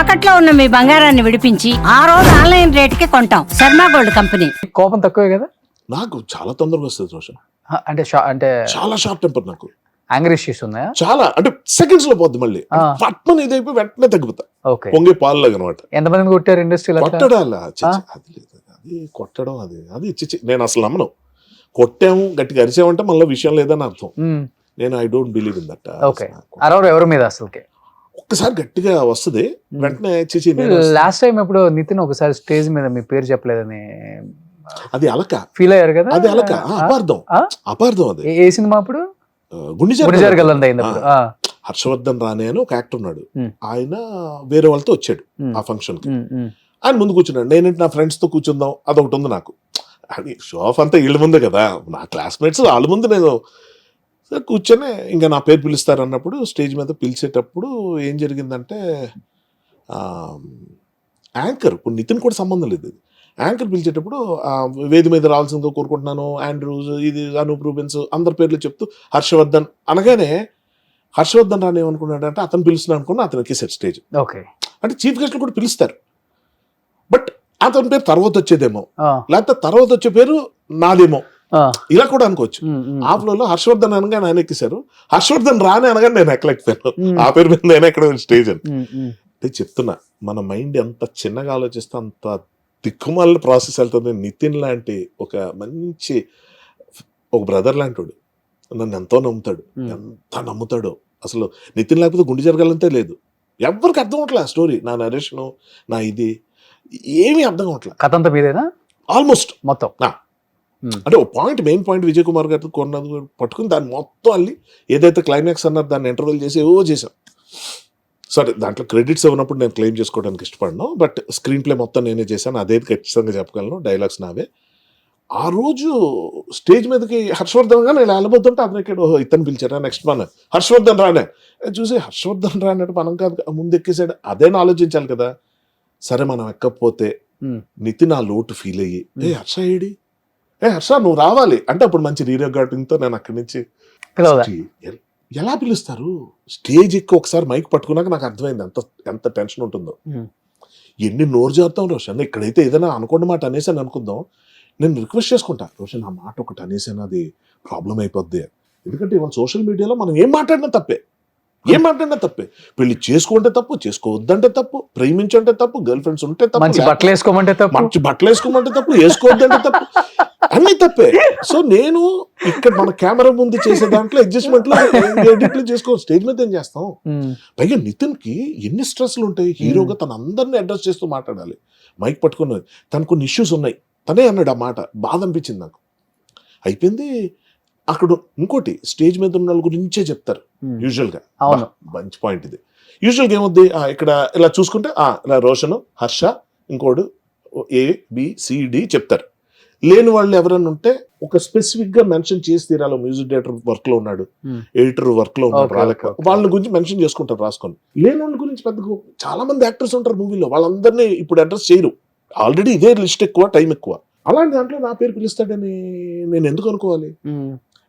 తాకట్లో ఉన్న మీ బంగారాన్ని విడిపించి ఆ రోజు ఆన్లైన్ రేటుకి కొంటాం. Sharma gold company. కోపం తక్కువే కదా? నాకు చాలా తొందరగా వస్తుంది రోషన్. అంటే చాలా షార్ట్ టెంపర్ నాకు. యాంగ్రీ ఇష్యూస్ ఉన్నాయా? చాలా అంటే సెకండ్స్ లో పోద్ది మళ్ళీ పట్మని ఇదైపోయి వెంటనే తగ్గిపోతా. పొంగే పాలులాగా అనమాట. ఎంతమంది కొట్టారు ఇండస్ట్రీలో? కొట్టడం అది లేదు, అది కొట్టడం అది నేను అసలు నమ్మను. కొట్టాము గట్టిగా అరిచామంటే మళ్ళీ విషయం లేదని అర్థం. నేను I don't believe in that. ఎవరి మీద అసలుకి ఒక్కసారి గట్టిగా వస్తుంది వెంటనే లాస్ట్ టైం ఎప్పుడు నితిన్ ఒకసారి స్టేజ్ మీద మీ పేరు చెప్పలేదని అది అలక ఫీల్ అయ్యారు కదా? అది అలక అపార్థం అది. ఏ సినిమా అప్పుడు? హర్షవర్ధన్ రానే అని ఒక యాక్టర్ ఉన్నాడు. ఆయన వేరే వాళ్ళతో వచ్చాడు ఆ ఫంక్షన్ కి. ఆయన ముందు కూర్చున్నాడు. నేనంటే నా ఫ్రెండ్స్ తో కూర్చుందాం అదొకటి ఉంది నాకు. అది షో ఆఫ్ అంతా వీళ్ళ ముందే కదా, నా క్లాస్మేట్స్ వాళ్ళ ముందు నేను కూర్చొని ఇంకా నా పేరు పిలుస్తారు అన్నప్పుడు స్టేజ్ మీద పిలిచేటప్పుడు ఏం జరిగిందంటే యాంకర్ ఇప్పుడు నితిన్ కూడా సంబంధం లేదు. యాంకర్ పిలిచేటప్పుడు వేది మీద రావాల్సిందిగా కోరుకుంటున్నాను ఆండ్రూస్, ఇది అనూప్ రూబెన్స్ అందరి పేర్లు చెప్తూ హర్షవర్ధన్ అనగానే హర్షవర్ధన్ రాని ఏమనుకున్నాడు అంటే అతను పిలుస్తున్నాను అనుకున్నా, అతనికి సెట్ స్టేజ్. అంటే చీఫ్ గెస్ట్లు కూడా పిలుస్తారు, బట్ అతని పేరు తర్వాత వచ్చేదేమో, లేకపోతే తర్వాత వచ్చే పేరు నాదేమో, ఇలా కూడా అనుకోవచ్చు. ఆ ఫ్లోలో హర్షవర్ధన్ అనగా ఆయన ఎక్కేశారు, హర్షవర్ధన్ రాని అనగా నేను ఎక్కలేకపోయాను. ఆ పేరు మీద నేను ఎక్కడ స్టేజ్ అని అంటే చెప్తున్నా. మన మైండ్ ఎంత చిన్నగా ఆలోచిస్తే అంత దిక్కుమాల ప్రాసెస్ వెళ్తుంది. నితిన్ లాంటి ఒక మంచి ఒక బ్రదర్ లాంటి నన్ను ఎంతో నమ్ముతాడు, ఎంత నమ్ముతాడో అసలు. నితిన్ లేకపోతే గుండె జరగాలంతే లేదు. ఎవరికి అర్థం అవట్లే ఆ స్టోరీ, నా నరేషన్, నా ఇది ఏమీ అర్థం అవట్లే. కథ అంతా మీదేనా ఆల్మోస్ట్ మొత్తం? అంటే ఒక point, main point Vijay Kumar గారితో కొన్నది పట్టుకుని దాన్ని మొత్తం అల్లి ఏదైతే క్లైమాక్స్ అన్నారు దాన్ని ఇంటర్వెల్ చేసి ఏవో చేశాం. సరే దాంట్లో క్రెడిట్స్ ఇవ్వనప్పుడు నేను క్లెయిమ్ చేసుకోవడానికి ఇష్టపడను, బట్ స్క్రీన్ ప్లే మొత్తం నేనే చేశాను, అదే ఖచ్చితంగా చెప్పగలను. డైలాగ్స్ నావే. ఆ రోజు స్టేజ్ మీదకి హర్షవర్ధన్ గా నేను వెళ్ళబోతుంటే అతనికి ఇతను పిలిచారా నెక్స్ట్ మన హర్షవర్ధన్ రానే చూసి హర్షవర్ధన్ రానట్టు మనం కాదు ముందు ఎక్కేసాడు. అదేనా ఆలోచించాలి కదా. సరే మనం ఎక్కకపోతే నితిన్ ఆ లోటు ఫీల్ అయ్యి హర్ష ఏడి, హర్ష నువ్వు రావాలి అంటే అప్పుడు మంచి రీరిగార్డింగ్తో నేను అక్కడి నుంచి ఎలా పిలుస్తారు. స్టేజ్ ఎక్కి ఒకసారి మైక్ పట్టుకున్నాక నాకు అర్థమైంది ఎంత టెన్షన్ ఉంటుందో. ఎన్ని నోరు జారుతాం రోషన్, ఇక్కడైతే ఏదైనా అనుకోండి మాట అనేసాను అనుకుందాం, నేను రిక్వెస్ట్ చేసుకుంటా రోషన్ ఆ మాట ఒకటి అనేసాను అది ప్రాబ్లం అయిపోద్ది. ఎందుకంటే ఇవాళ సోషల్ మీడియాలో మనం ఏం మాట్లాడినా తప్పే, పెళ్లి చేసుకుంటే తప్పు, చేసుకోవద్దంటే తప్పు, ప్రేమించంటే తప్పు, గర్ల్ ఫ్రెండ్స్ ఉంటే తప్పు, మంచి బట్టలు వేసుకోమంటే తప్పు, వేసుకోవద్దంటే తప్పు, అన్ని తప్పే. సో నేను ఇక్కడ మన కెమెరా ముందు చేసే దాంట్లో అడ్జస్ట్మెంట్ లో ఎడిట్లు చేసుకో, స్టేజ్ మీద ఏం చేస్తాం. పైగా నితిన్ కి ఎన్ని స్ట్రెస్లు ఉంటాయి. హీరోగా తన అందరినీ అడ్రస్ చేస్తూ మాట్లాడాలి, మైక్ పట్టుకున్నది, తనకు కొన్ని ఇష్యూస్ ఉన్నాయి. తనే అన్నాడు ఆ మాట, బాధ అనిపించింది నాకు. అయిపోయింది. అక్కడ ఇంకోటి స్టేజ్ మీద ఉన్న వాళ్ళ గురించే చెప్తారు యూజువల్ గా. మంచి పాయింట్ ఇది. యూజువల్ గా ఏమవుద్ది ఇక్కడ ఇలా చూసుకుంటే ఇలా రోషన్, హర్ష, ఇంకోడు ABCD చెప్తారు. లేని వాళ్ళు ఎవరైనా ఉంటే ఒక స్పెసిఫిక్ గా మెన్షన్ చేసి తీరాలి. మ్యూజిక్ డైరెక్టర్ వర్క్ లో ఉన్నాడు, ఎడిటర్ వర్క్ లో ఉన్నాడు, వాళ్ళ గురించి మెన్షన్ చేసుకుంటారు రాసుకొని. లేని వాళ్ళ గురించి పెద్ద చాలా మంది యాక్టర్స్ ఉంటారు మూవీలో, వాళ్ళందరినీ ఇప్పుడు అడ్రస్ చేయరు. ఆల్రెడీ ఇదే లిస్ట్ ఎక్కువ, టైం ఎక్కువ. అలాంటి దాంట్లో నా పేరు పిలుస్తాడని నేను ఎందుకు అనుకోవాలి.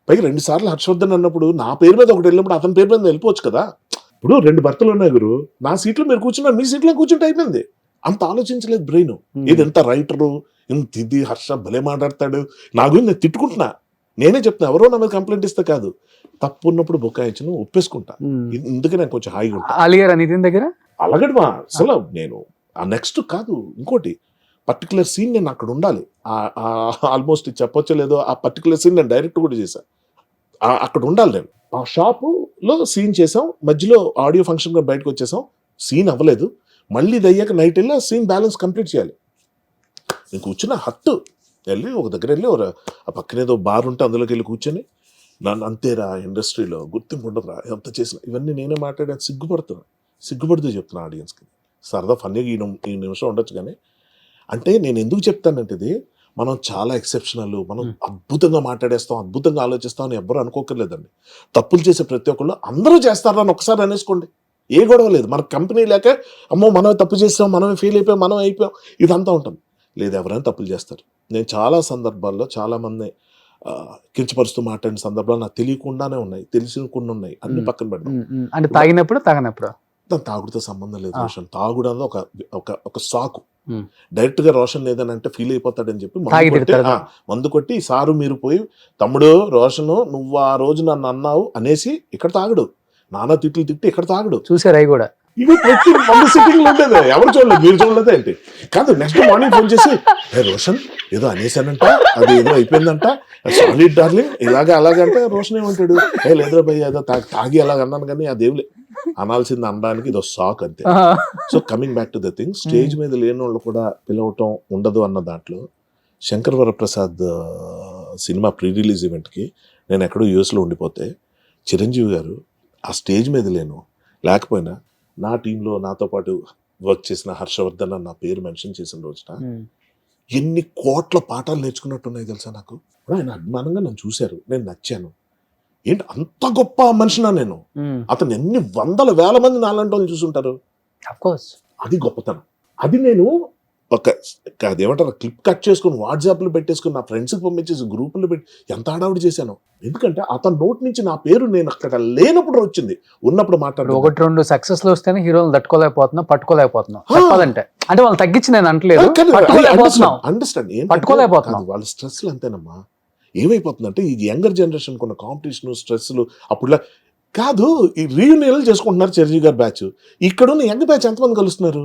పైగా 2 సార్లు హర్షవర్ధన్ అన్నప్పుడు నా పేరు మీద ఒకటి వెళ్ళినప్పుడు అతని పేరు మీద వెళ్ళిపోవచ్చు కదా. ఇప్పుడు 2 భర్తలు ఉన్నాయి గురు, నా సీట్లో మీరు కూర్చున్నారు, మీ సీట్లో కూర్చుంటే అయిపోయింది. అంత ఆలోచించలేదు బ్రెయిన్. ఇది ఎంత రైటరు, ఇంత ఇది హర్ష భలే మాట్లాడతాడు, నా గురించి నేను తిట్టుకుంటున్నా. నేనే చెప్తున్నా, ఎవరో నా మీద కంప్లైంట్ ఇస్తే కాదు, తప్పు ఉన్నప్పుడు బొక్కాయించను, ఒప్పేసుకుంటా. ఇందుకే నేను కొంచెం హాయిగా ఉంటా. నితిన్ దగ్గర అలాగడమా అసలు నేను నెక్స్ట్ కాదు, ఇంకోటి పర్టికులర్ సీన్ నేను అక్కడ ఉండాలి. ఆల్మోస్ట్ చెప్పొచ్చో లేదో ఆ పర్టికులర్ సీన్ నేను డైరెక్ట్ కూడా చేశాను, అక్కడ ఉండాలి నేను. ఆ షాపులో సీన్ చేసాం, మధ్యలో ఆడియో ఫంక్షన్ గా బయటకు వచ్చేసాం, సీన్ అవ్వలేదు. మళ్ళీ దయ్యాక నైట్ వెళ్ళి ఆ సీన్ బ్యాలెన్స్ కంప్లీట్ చేయాలి. నేను కూర్చున్న హట్టు వెళ్ళి ఒక దగ్గర వెళ్ళి ఆ పక్కన ఏదో బార్ ఉంటే అందులోకి వెళ్ళి కూర్చొని నన్ను అంతేరా ఇండస్ట్రీలో గుర్తింపు ఉండదురా ఎంత చేసిన ఇవన్నీ నేనే మాట్లాడాను, సిగ్గుపడుతూ చెప్తున్నా ఆడియన్స్కి. సరదా ఫన్నీగా ఈ నిమిషం ఉండొచ్చు, కానీ అంటే నేను ఎందుకు చెప్తానంటే ఇది మనం చాలా ఎక్సెప్షనల్, మనం అద్భుతంగా మాట్లాడేస్తాం, అద్భుతంగా ఆలోచిస్తాం అని ఎవ్వరు అనుకోకర్లేదండి. తప్పులు చేసే ప్రతి ఒక్కళ్ళు అందరూ చేస్తారని ఒకసారి అనేసుకోండి, ఏ గొడవ లేదు. మన కంపెనీ లేక అమ్మో మనమే తప్పు చేస్తాం, మనమే ఫెయిల్ అయిపోయాం, మనం అయిపోయాం, ఇదంతా ఉంటుంది. లేదు, ఎవరైనా తప్పులు చేస్తారు. నేను చాలా సందర్భాల్లో చాలామంది కించపరుస్తూ మాట్లాడిన సందర్భాలు నాకు తెలియకుండానే ఉన్నాయి, తెలిసి కొన్ని ఉన్నాయి, అన్ని పక్కన పెడతాం. అంటే తాగినప్పుడు మొత్తం తాగుడుతో సంబంధం లేదు రోషన్. తాగుడు అన్నది ఒక ఒక ఒక సాకు. Hmm. డైరెక్ట్ గా రోషన్ ఏదని అంటే ఫీల్ అయిపోతాడని చెప్పి తాగి తిడతాడు. మందు కొట్టి సారు మీరు పోయి తమ్ముడు రోషను నువ్వు ఆ రోజు నన్ను అన్నావు అనేసి ఇక్కడ తాగడు, నానా తిట్లు తిట్టి ఇక్కడ తాగడు. చూసారు అవి కూడా. ఇవి ప్రతి మందు సిట్టింగ్ లో ఉండేది, ఎవరు చూడలేదు, మీరు చూడలేదు ఏంటి? కాదు, నెక్స్ట్ మార్నింగ్ ఫోన్ చేసి రోషన్ ఏదో అనేసానంట, అది ఏదో అయిపోయిందంట, సారీ డార్లింగ్ ఇలాగా అలాగంటే రోషన్ ఏమంటాడు, లేదురా భయ్య ఏదో తాగి అలాగ అన్నాను కానీ అదేమి అనాల్సింది అనడానికి ఇదో సాక్ అంతే. So coming back to the thing, stage మీద లేని వాళ్ళు కూడా పిలవటం ఉండదు అన్న దాంట్లో Shankar Varaprasad cinema pre release ఈవెంట్కి నేను ఎక్కడో యూఎస్లో ఉండిపోతే చిరంజీవి గారు ఆ స్టేజ్ మీద లేకపోయినా నా టీంలో నాతో పాటు వర్క్ చేసిన హర్షవర్ధన్ అన్న పేరు మెన్షన్ చేసిన రోజున ఎన్ని కోట్ల పాఠాలు నేర్చుకున్నట్టున్నాయి తెలుసా నాకు. ఆయన అభిమానంగా నన్ను చూశారు, నేను నచ్చాను. ఏంటి అంత గొప్ప మనిషినా నేను? అతను ఎన్ని వందల వేల మంది నాలంటి వాళ్ళు చూసుంటారు. అది గొప్పతనం. అది నేను అదేమంటారు క్లిప్ కట్ చేసుకుని వాట్సాప్లో పెట్టేసుకుని నా ఫ్రెండ్స్కి పంపించేసి గ్రూపుల్లో పెట్టి ఎంత హడావుడి చేశాను. ఎందుకంటే అతని నోటి నుంచి నా పేరు నేను అక్కడ లేనప్పుడు వచ్చింది, ఉన్నప్పుడు మాట్లాడు. 1-2 సక్సెస్ లో వస్తేనే హీరోలు పట్టుకోలేకపోతున్నాం చెప్పాలంటే. అంటే వాళ్ళు తగ్గించి నేను అంటలేదు, అండర్స్టాండ్ పట్టుకోలేకపోతున్నాం. వాళ్ళ స్ట్రెస్లు అంతేనమ్మా. ఏమైపోతుందంటే ఈ యంగర్ జనరేషన్ కొన్న కాంపిటీషన్ స్ట్రెస్లు అప్పుడులా కాదు. ఈ రీయూనియన్లు చేసుకుంటున్నారు చిరంజీవి గారి బ్యాచ్. ఇక్కడున్న యంగ్ బ్యాచ్ ఎంతమంది కలుస్తున్నారు?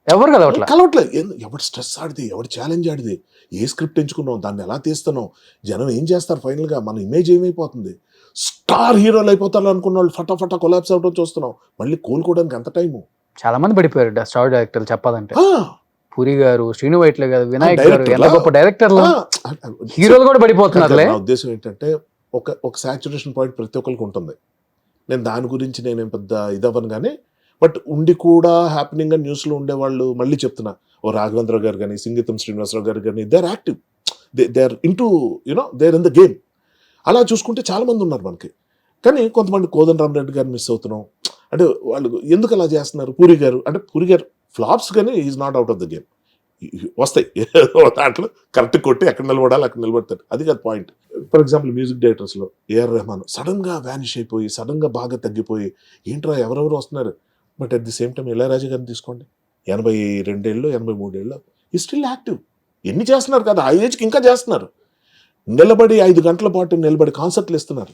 ఎవరు కలవట్లేదు. ఎవడు స్ట్రెస్ ఆడిది, ఎవడు ఛాలెంజ్ ఆడిది, ఏ స్క్రిప్ట్ ఎంచుకున్నాం, దాన్ని ఎలా తీస్తున్నాం, జనం ఏం చేస్తారు, ఫైనల్గా మన ఇమేజ్ ఏమైపోతుంది, స్టార్ హీరోలు అయిపోతారు అనుకున్న వాళ్ళు ఫటాఫటా కొలాప్స్ అవడం చూస్తున్నాం. మళ్ళీ కోలుకోవడానికి ఎంత టైము? చాలా మంది పడిపోయారు స్టార్ డైరెక్టర్లు చెప్పాలంటే. పూరి గారు, శ్రీను వైట్ల గారు, వినాయక్ గారు, ఎంత గొప్ప డైరెక్టర్లు, హీరోలు కూడా పడిపోతున్నారు. నా ఉద్దేశం ఏంటంటే ఒక సాచురేషన్ పాయింట్ ప్రతి ఒక్కరికి ఉంటుంది. నేను దాని గురించి నేనేం పెద్ద ఇదవ్వను కానీ, బట్ ఉండి కూడా హ్యాపెనింగ్ గా న్యూస్లో ఉండేవాళ్ళు మళ్ళీ చెప్తున్నా, ఓ రాఘవేంద్రరావు గారు కానీ, సింగీతం శ్రీనివాసరావు గారు కానీ, they are active, they are in to they are in the game. అలా చూసుకుంటే చాలా మంది ఉన్నారు మనకి. కానీ కొంతమంది కోదండరామరెడ్డి గారు మిస్ అవుతున్నాం. అంటే వాళ్ళు ఎందుకు అలా చేస్తున్నారు? పూరి గారు ఫ్లాప్స్ కానీ is not out of the game. వస్తాయి దాంట్లో కరెక్ట్ కొట్టి ఎక్కడ నిలబడాలి అక్కడ నిలబడతారు, అది కాదు పాయింట్. ఫర్ ఎగ్జాంపుల్ మ్యూజిక్ డైరెక్టర్స్లో ఏఆర్ రెహమాన్ సడన్ గా వ్యానిష్ అయిపోయి, సడన్ గా బాగా తగ్గిపోయి, ఏంట్రా ఎవరెవరు వస్తున్నారు. But at the same time Ilaiyaraaja గారిని తీసుకోండి, 82 ఏళ్ళు 83 ఏళ్ళు ఈ స్టిల్ యాక్టివ్. ఎన్ని చేస్తున్నారు కదా, ఆ ఏజ్కి ఇంకా చేస్తున్నారు. నిలబడి 5 గంటల పాటు నిలబడి కాన్సర్ట్లు ఇస్తున్నారు.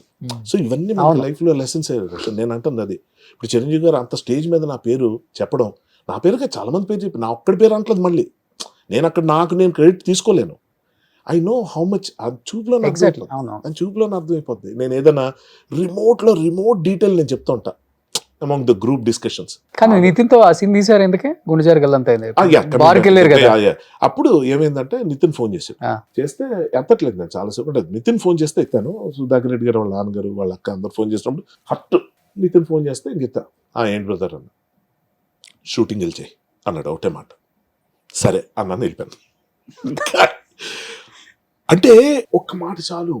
సో ఇవన్నీ మన లైఫ్లో లెసన్స్ అయ్యారు. నేను అంటుంది అది. ఇప్పుడు చిరంజీవి గారు అంత స్టేజ్ మీద నా పేరు చెప్పడం, నా పేరుగా చాలా మంది పేరు చెప్పి నా ఒక్కడి పేరు అంటలేదు. మళ్ళీ నేను అక్కడ నేను క్రెడిట్ తీసుకోలేను. I know how much. ఆ చూపులో అర్థమైపోద్ది. నేను ఏదైనా రిమోట్ డీటెయిల్ నేను చెప్తా ఉంటా అమాంగ్ ద గ్రూప్ డిస్కషన్స్. కానీ నితిన్ తో ఆ సీన్ తీసారు ఎందుకే? గుండెజారి అప్పుడు ఏమైందంటే నితిన్ ఫోన్ చేస్తే ఎత్తట్లేదు. నేను చాలాసేపు అంటే నితిన్ ఫోన్ చేస్తే ఎత్తాను. సుధాకర్ రెడ్డి గారు వాళ్ళ నాన్నగారు వాళ్ళ అక్క అందరు ఫోన్ చేసినప్పుడు హట్ నితిన్ ఫోన్ చేస్తే ఇంకెత్తా. ఏంటి బ్రదర్ అన్న, షూటింగ్ వెళ్ళిచాయి అన్నాడు ఒకటే మాట. సరే అన్నాను, వెళ్ళిపోయాను. అంటే ఒక్క మాట చాలు,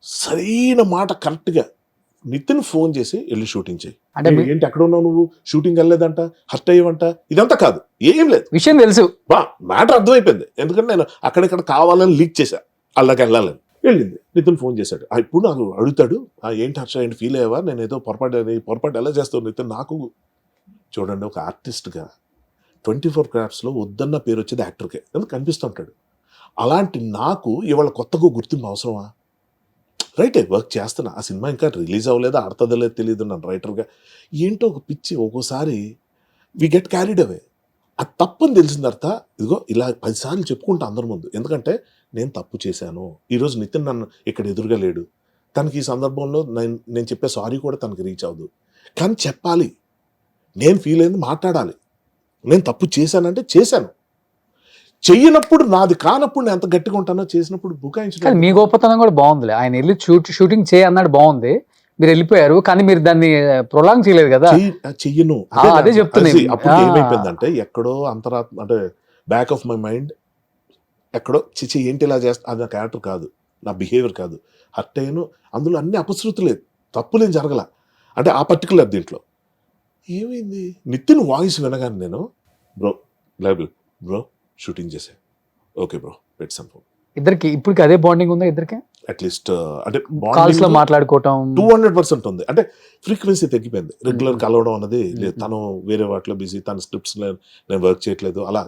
సరైన మాట కరెక్ట్గా నితిన్ ఫోన్ చేసి వెళ్ళి షూటింగ్ చేయి. అంటే ఏంటి ఎక్కడ ఉన్నావు నువ్వు, షూటింగ్ వెళ్ళలేదంట, హర్ట్ అయ్యవంట, ఇదంతా కాదు, ఏం లేదు, విషయం తెలుసు, మ్యాటర్ అర్థమైపోయింది. ఎందుకంటే నేను అక్కడిక్కడ కావాలని లీక్ చేశా, అలాగే వెళ్ళాలని. వెళ్ళింది. నితిన్ ఫోన్ చేశాడు. ఇప్పుడు నాకు అడుగుతాడు, ఏంటి హర్ష ఏంటి ఫీల్ అయ్యావా, నేను ఏదో పొరపాటు ఎలా చేస్తావు నితిన్. నాకు చూడండి, ఒక ఆర్టిస్ట్గా 24 క్రాఫ్ట్స్లో వద్దన్న పేరు వచ్చేది యాక్టర్కే, ఎందుకు కనిపిస్తుంటాడు. అలాంటి నాకు ఇవాళ కొత్తగా గుర్తింపు అవసరమా? రైట్, వర్క్ చేస్తున్నా, ఆ సినిమా ఇంకా రిలీజ్ అవ్వలేదా ఆడుతుందో లేదు తెలియదు. నన్ను రైటర్గా ఏంటో ఒక పిచ్చి, ఒక్కోసారి వి గెట్ క్యారీడ్ అవే. అది తప్పని తెలిసిన తర్వాత ఇదిగో ఇలా 10 సార్లు చెప్పుకుంటా అందరి ముందు. ఎందుకంటే నేను తప్పు చేశాను. ఈరోజు నితిన్ నన్ను ఇక్కడ ఎదురుగా లేడు, తనకి ఈ సందర్భంలో నేను చెప్పే సారీ కూడా తనకి రీచ్ అవ్వదు. కానీ చెప్పాలి, నేను ఫీల్ అయింది మాట్లాడాలి. నేను తప్పు చేశానంటే చేశాను, చెయ్యనప్పుడు నాది కానప్పుడు నేను ఎంత గట్టిగా ఉంటానో, చేసినప్పుడు బుకాయించడం. మీ గొప్పతనం కూడా బాగుంది. ఆయన వెళ్ళి షూటింగ్ చేయన్నాడు, బాగుంది, మీరు వెళ్ళిపోయారు, కానీ మీరు దాన్ని ప్రొలాంగ్ చేయలేదు కదా. చెయ్యను, అదే చెప్తున్నాను. అప్పుడు ఏమైపోయిందంటే ఎక్కడో అంతరాత్మ, అంటే బ్యాక్ ఆఫ్ మై మైండ్ ఎక్కడో చిచి ఏంటి ఇలా చేస్తా, అది నా క్యారెక్టర్ కాదు, నా బిహేవియర్ కాదు, హర్ట్ అయ్యాను. అందులో అన్ని అపశృతులేదు, తప్పులేం జరగల. అంటే ఆ పర్టికులర్ దీంట్లో ఏమైంది, నితిన్ వాయిస్ వినగానే నేను బ్రో షూటింగ్ చేసే, ఓకే బ్రో పెట్ సమ్ ఫోన్. ఇద్దరికి ఇప్పటికి అదే బాండింగ్ ఉందా? ఇద్దరికి అట్లీస్ట్ అంటే కాల్స్ లో మాట్లాడుకోవటం 200% ఉంది. అంటే ఫ్రీక్వెన్సీ తగ్గిపోయింది. రెగ్యులర్ కలవడం అన్నది లేదు. తను వేరే వాటిలో బిజీ, తన స్క్రిప్ట్స్ నేను వర్క్ చేయట్లేదు, అలా